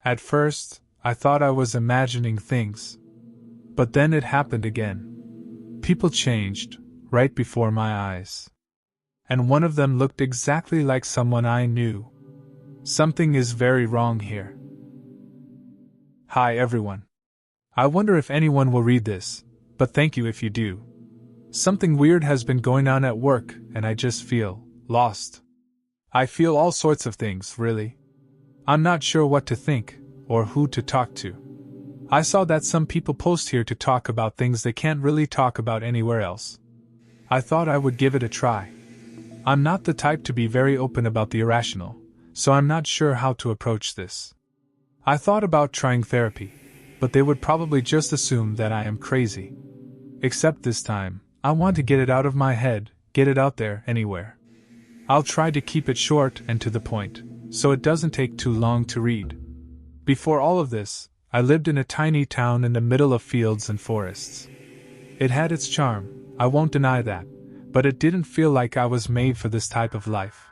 At first, I thought I was imagining things. But then it happened again. People changed, right before my eyes. And one of them looked exactly like someone I knew. Something is very wrong here. Hi everyone. I wonder if anyone will read this, but thank you if you do. Something weird has been going on at work, and I just feel lost. I feel all sorts of things, really. I'm not sure what to think, or who to talk to. I saw that some people post here to talk about things they can't really talk about anywhere else. I thought I would give it a try. I'm not the type to be very open about the irrational, so I'm not sure how to approach this. I thought about trying therapy, but they would probably just assume that I am crazy. Except this time, I want to get it out of my head, get it out there anywhere. I'll try to keep it short and to the point, so it doesn't take too long to read. Before all of this, I lived in a tiny town in the middle of fields and forests. It had its charm, I won't deny that, but it didn't feel like I was made for this type of life.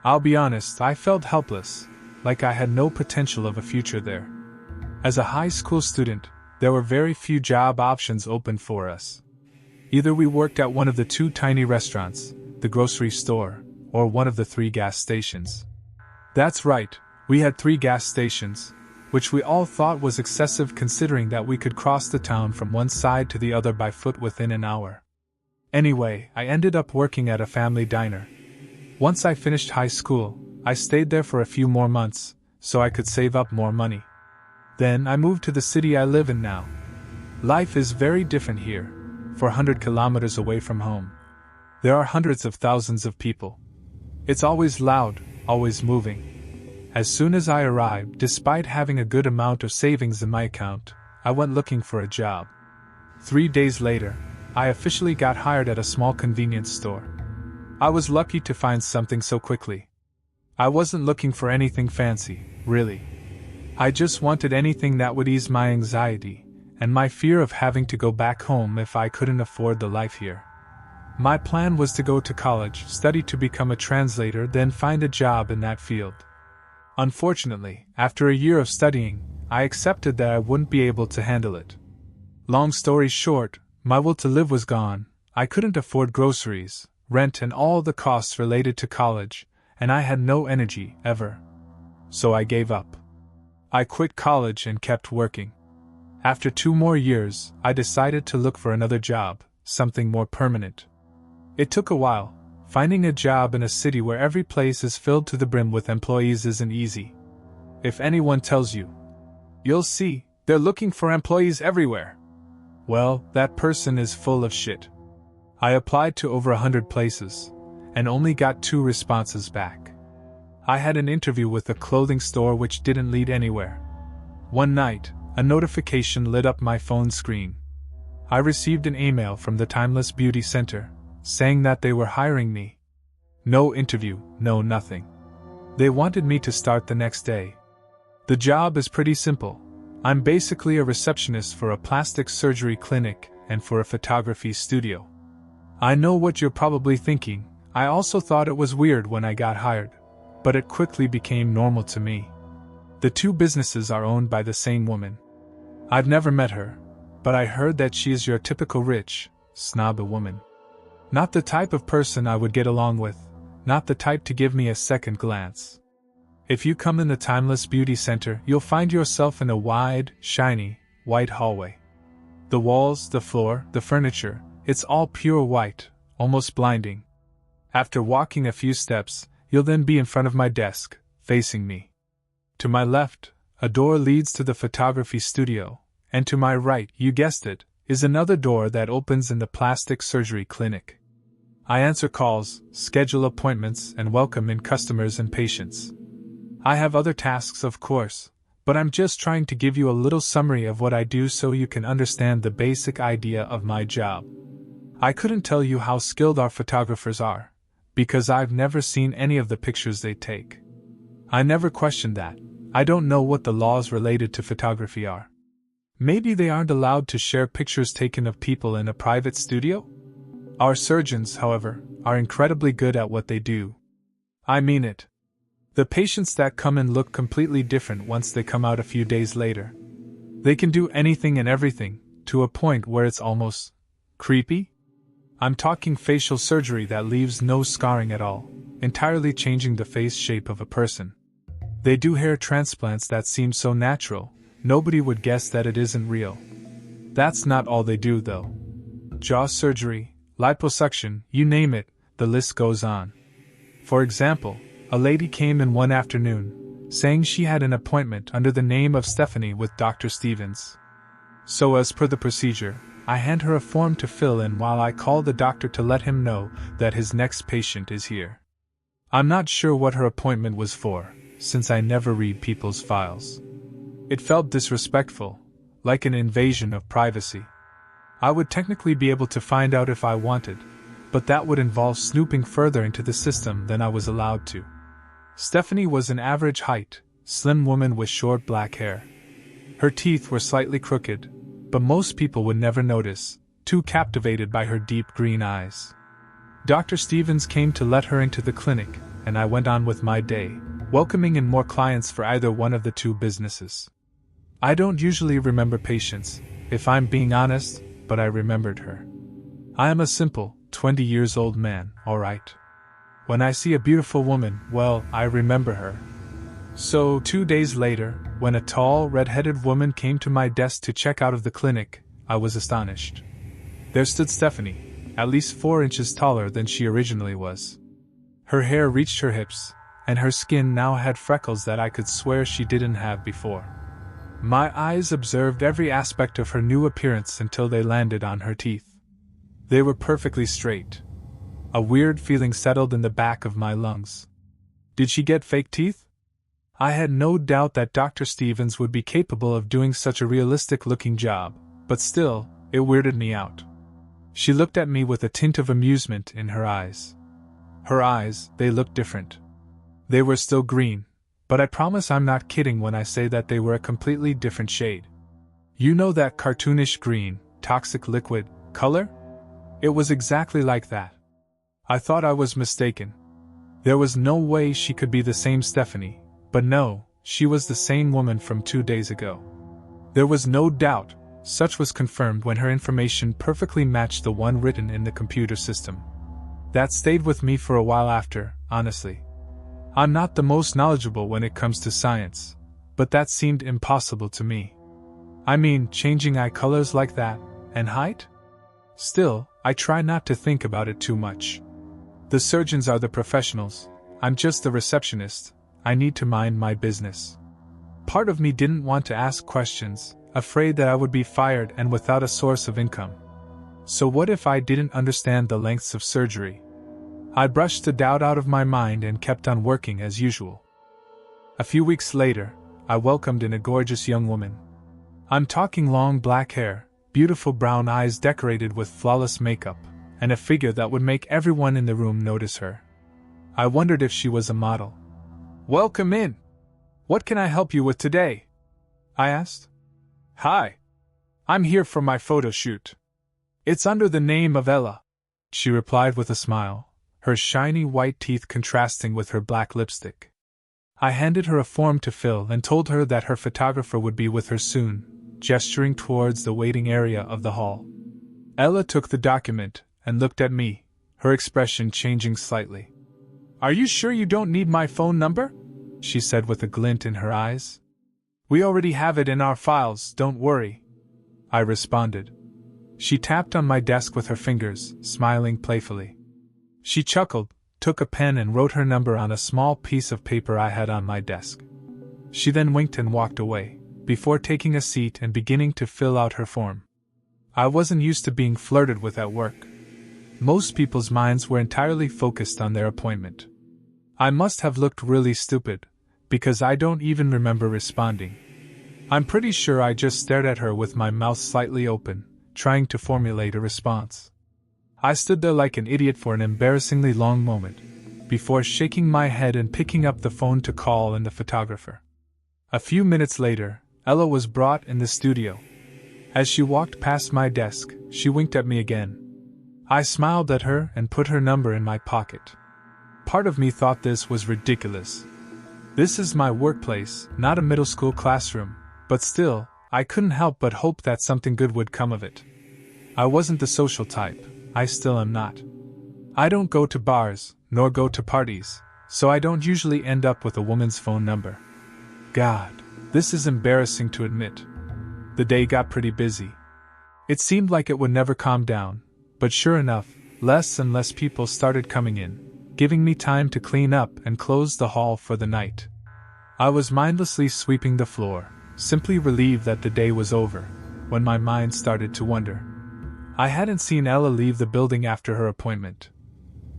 I'll be honest, I felt helpless, like I had no potential of a future there. As a high school student, there were very few job options open for us. Either we worked at one of the 2 tiny restaurants, the grocery store, or one of the 3 gas stations. That's right, we had 3 gas stations, which we all thought was excessive considering that we could cross the town from one side to the other by foot within an hour. Anyway, I ended up working at a family diner. Once I finished high school, I stayed there for a few more months, so I could save up more money. Then I moved to the city I live in now. Life is very different here, 400 kilometers away from home. There are hundreds of thousands of people. It's always loud, always moving. As soon as I arrived, despite having a good amount of savings in my account, I went looking for a job. 3 days later, I officially got hired at a small convenience store. I was lucky to find something so quickly. I wasn't looking for anything fancy, really. I just wanted anything that would ease my anxiety, and my fear of having to go back home if I couldn't afford the life here. My plan was to go to college, study to become a translator, then find a job in that field. Unfortunately, after a year of studying, I accepted that I wouldn't be able to handle it. Long story short, my will to live was gone. I couldn't afford groceries, rent, and all the costs related to college, and I had no energy, ever. So I gave up. I quit college and kept working. After 2 more years, I decided to look for another job, something more permanent. It took a while. Finding a job in a city where every place is filled to the brim with employees isn't easy. If anyone tells you, "You'll see, they're looking for employees everywhere," well, that person is full of shit. I applied to over 100 places, and only got 2 responses back. I had an interview with a clothing store which didn't lead anywhere. One night, a notification lit up my phone screen. I received an email from the Timeless Beauty Center, saying that they were hiring me. No interview, no nothing. They wanted me to start the next day. The job is pretty simple. I'm basically a receptionist for a plastic surgery clinic and for a photography studio. I know what you're probably thinking. I also thought it was weird when I got hired, but it quickly became normal to me. The 2 businesses are owned by the same woman. I've never met her, but I heard that she is your typical rich, snob woman. Not the type of person I would get along with, not the type to give me a second glance. If you come in the Timeless Beauty Center, you'll find yourself in a wide, shiny, white hallway. The walls, the floor, the furniture, it's all pure white, almost blinding. After walking a few steps, you'll then be in front of my desk, facing me. To my left, a door leads to the photography studio, and to my right, you guessed it, is another door that opens in the plastic surgery clinic. I answer calls, schedule appointments, and welcome in customers and patients. I have other tasks, of course, but I'm just trying to give you a little summary of what I do so you can understand the basic idea of my job. I couldn't tell you how skilled our photographers are, because I've never seen any of the pictures they take. I never questioned that. I don't know what the laws related to photography are. Maybe they aren't allowed to share pictures taken of people in a private studio? Our surgeons, however, are incredibly good at what they do. I mean it. The patients that come in look completely different once they come out a few days later. They can do anything and everything, to a point where it's almost creepy. I'm talking facial surgery that leaves no scarring at all, entirely changing the face shape of a person. They do hair transplants that seem so natural, nobody would guess that it isn't real. That's not all they do though. Jaw surgery, liposuction, you name it, the list goes on. For example, a lady came in one afternoon, saying she had an appointment under the name of Stephanie with Dr. Stevens. So as per the procedure, I hand her a form to fill in while I call the doctor to let him know that his next patient is here. I'm not sure what her appointment was for, since I never read people's files. It felt disrespectful, like an invasion of privacy. I would technically be able to find out if I wanted, but that would involve snooping further into the system than I was allowed to. Stephanie was an average height, slim woman with short black hair. Her teeth were slightly crooked, but most people would never notice, too captivated by her deep green eyes. Dr. Stevens came to let her into the clinic, and I went on with my day, welcoming in more clients for either one of the two businesses. I don't usually remember patients, if I'm being honest, but I remembered her. I am a simple, 20-years-old man, alright. When I see a beautiful woman, well, I remember her. So 2 days later, when a tall, red-headed woman came to my desk to check out of the clinic, I was astonished. There stood Stephanie, at least 4 inches taller than she originally was. Her hair reached her hips, and her skin now had freckles that I could swear she didn't have before. My eyes observed every aspect of her new appearance until they landed on her teeth. They were perfectly straight. A weird feeling settled in the back of my lungs. Did she get fake teeth? I had no doubt that Dr. Stevens would be capable of doing such a realistic-looking job, but still, it weirded me out. She looked at me with a tint of amusement in her eyes. Her eyes, they looked different. They were still green, but I promise I'm not kidding when I say that they were a completely different shade. You know that cartoonish green, toxic liquid color? It was exactly like that. I thought I was mistaken. There was no way she could be the same Stephanie, but no, she was the same woman from 2 days ago. There was no doubt, such was confirmed when her information perfectly matched the one written in the computer system. That stayed with me for a while after, honestly. I'm not the most knowledgeable when it comes to science, but that seemed impossible to me. I mean, changing eye colors like that, and height? Still, I try not to think about it too much. The surgeons are the professionals, I'm just the receptionist, I need to mind my business. Part of me didn't want to ask questions, afraid that I would be fired and without a source of income. So what if I didn't understand the lengths of surgery? I brushed the doubt out of my mind and kept on working as usual. A few weeks later, I welcomed in a gorgeous young woman. I'm talking long black hair, beautiful brown eyes decorated with flawless makeup, and a figure that would make everyone in the room notice her. I wondered if she was a model. "Welcome in! What can I help you with today?" I asked. "Hi. I'm here for my photo shoot. It's under the name of Ella," she replied with a smile, her shiny white teeth contrasting with her black lipstick. I handed her a form to fill and told her that her photographer would be with her soon, gesturing towards the waiting area of the hall. Ella took the document and looked at me, her expression changing slightly. "Are you sure you don't need my phone number?" she said with a glint in her eyes. "We already have it in our files, don't worry," I responded. She tapped on my desk with her fingers, smiling playfully. She chuckled, took a pen and wrote her number on a small piece of paper I had on my desk. She then winked and walked away, before taking a seat and beginning to fill out her form. I wasn't used to being flirted with at work. Most people's minds were entirely focused on their appointment. I must have looked really stupid, because I don't even remember responding. I'm pretty sure I just stared at her with my mouth slightly open, trying to formulate a response. I stood there like an idiot for an embarrassingly long moment, before shaking my head and picking up the phone to call in the photographer. A few minutes later, Ella was brought in the studio. As she walked past my desk, she winked at me again. I smiled at her and put her number in my pocket. Part of me thought this was ridiculous. This is my workplace, not a middle school classroom, but still, I couldn't help but hope that something good would come of it. I wasn't the social type, I still am not. I don't go to bars, nor go to parties, so I don't usually end up with a woman's phone number. God, this is embarrassing to admit. The day got pretty busy. It seemed like it would never calm down, but sure enough, less and less people started coming in, giving me time to clean up and close the hall for the night. I was mindlessly sweeping the floor, simply relieved that the day was over, when my mind started to wonder. I hadn't seen Ella leave the building after her appointment.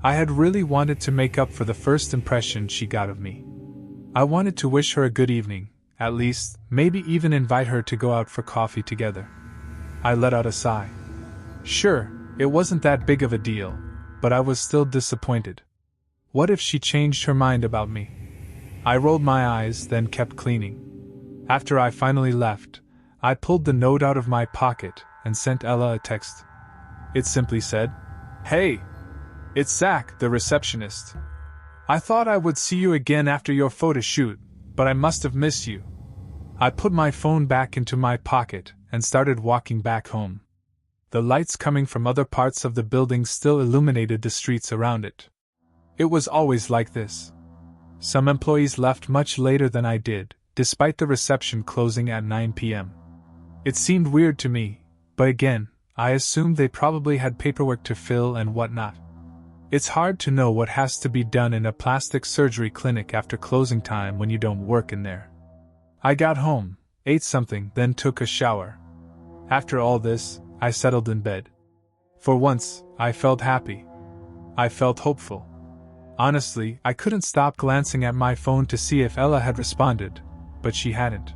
I had really wanted to make up for the first impression she got of me. I wanted to wish her a good evening, at least, maybe even invite her to go out for coffee together. I let out a sigh. Sure, it wasn't that big of a deal, but I was still disappointed. What if she changed her mind about me? I rolled my eyes, then kept cleaning. After I finally left, I pulled the note out of my pocket and sent Ella a text. It simply said, "Hey! It's Zach, the receptionist. I thought I would see you again after your photo shoot, but I must have missed you." I put my phone back into my pocket and started walking back home. The lights coming from other parts of the building still illuminated the streets around it. It was always like this. Some employees left much later than I did, despite the reception closing at 9 p.m. It seemed weird to me, but again, I assumed they probably had paperwork to fill and whatnot. It's hard to know what has to be done in a plastic surgery clinic after closing time when you don't work in there. I got home, ate something, then took a shower. After all this, I settled in bed. For once, I felt happy. I felt hopeful. Honestly, I couldn't stop glancing at my phone to see if Ella had responded, but she hadn't.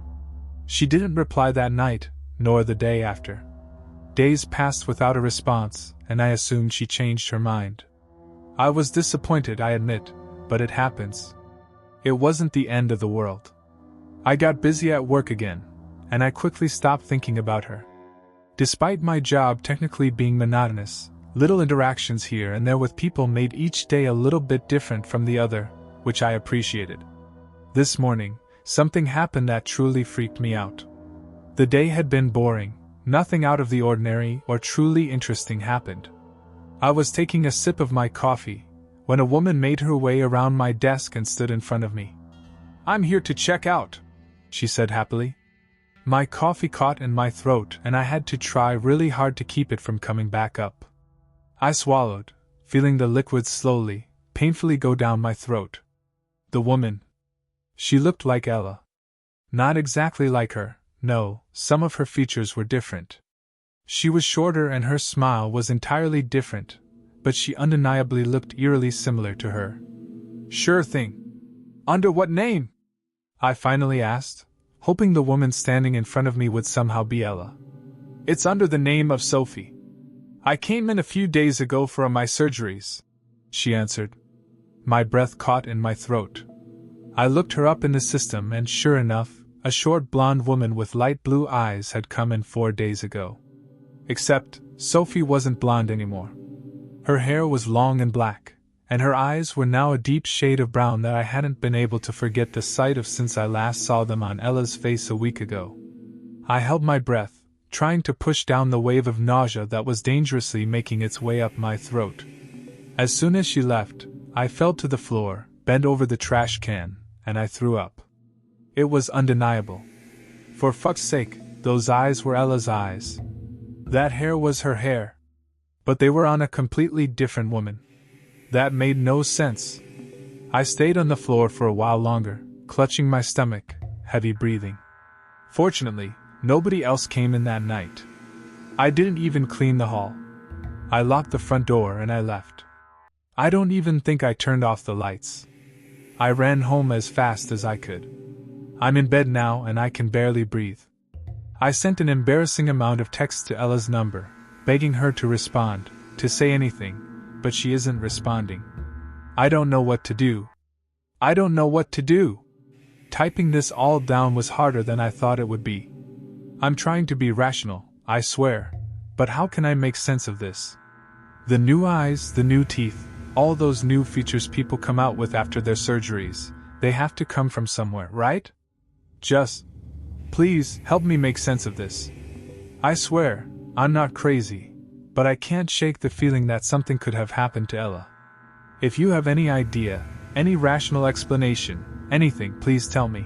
She didn't reply that night, nor the day after. Days passed without a response, and I assumed she changed her mind. I was disappointed, I admit, but it happens. It wasn't the end of the world. I got busy at work again, and I quickly stopped thinking about her. Despite my job technically being monotonous, little interactions here and there with people made each day a little bit different from the other, which I appreciated. This morning, something happened that truly freaked me out. The day had been boring, nothing out of the ordinary or truly interesting happened. I was taking a sip of my coffee, when a woman made her way around my desk and stood in front of me. "I'm here to check out," she said happily. My coffee caught in my throat and I had to try really hard to keep it from coming back up. I swallowed, feeling the liquid slowly, painfully go down my throat. The woman. She looked like Ella. Not exactly like her, no, some of her features were different. She was shorter and her smile was entirely different, but she undeniably looked eerily similar to her. "Sure thing. Under what name?" I finally asked, hoping the woman standing in front of me would somehow be Ella. "It's under the name of Sophie. I came in a few days ago for my surgeries," she answered. My breath caught in my throat. I looked her up in the system and sure enough, a short blonde woman with light blue eyes had come in 4 days ago. Except, Sophie wasn't blonde anymore. Her hair was long and black, and her eyes were now a deep shade of brown that I hadn't been able to forget the sight of since I last saw them on Ella's face a week ago. I held my breath, trying to push down the wave of nausea that was dangerously making its way up my throat. As soon as she left, I fell to the floor, bent over the trash can, and I threw up. It was undeniable. For fuck's sake, those eyes were Ella's eyes. That hair was her hair. But they were on a completely different woman. That made no sense. I stayed on the floor for a while longer, clutching my stomach, heavy breathing. Fortunately, nobody else came in that night. I didn't even clean the hall. I locked the front door and I left. I don't even think I turned off the lights. I ran home as fast as I could. I'm in bed now and I can barely breathe. I sent an embarrassing amount of texts to Ella's number, begging her to respond, to say anything, but she isn't responding. I don't know what to do. I don't know what to do. Typing this all down was harder than I thought it would be. I'm trying to be rational, I swear, but how can I make sense of this? The new eyes, the new teeth, all those new features people come out with after their surgeries, They have to come from somewhere, right? Just, please, help me make sense of this. I swear, I'm not crazy, but I can't shake the feeling that something could have happened to Ella. If you have any idea, any rational explanation, anything, please tell me.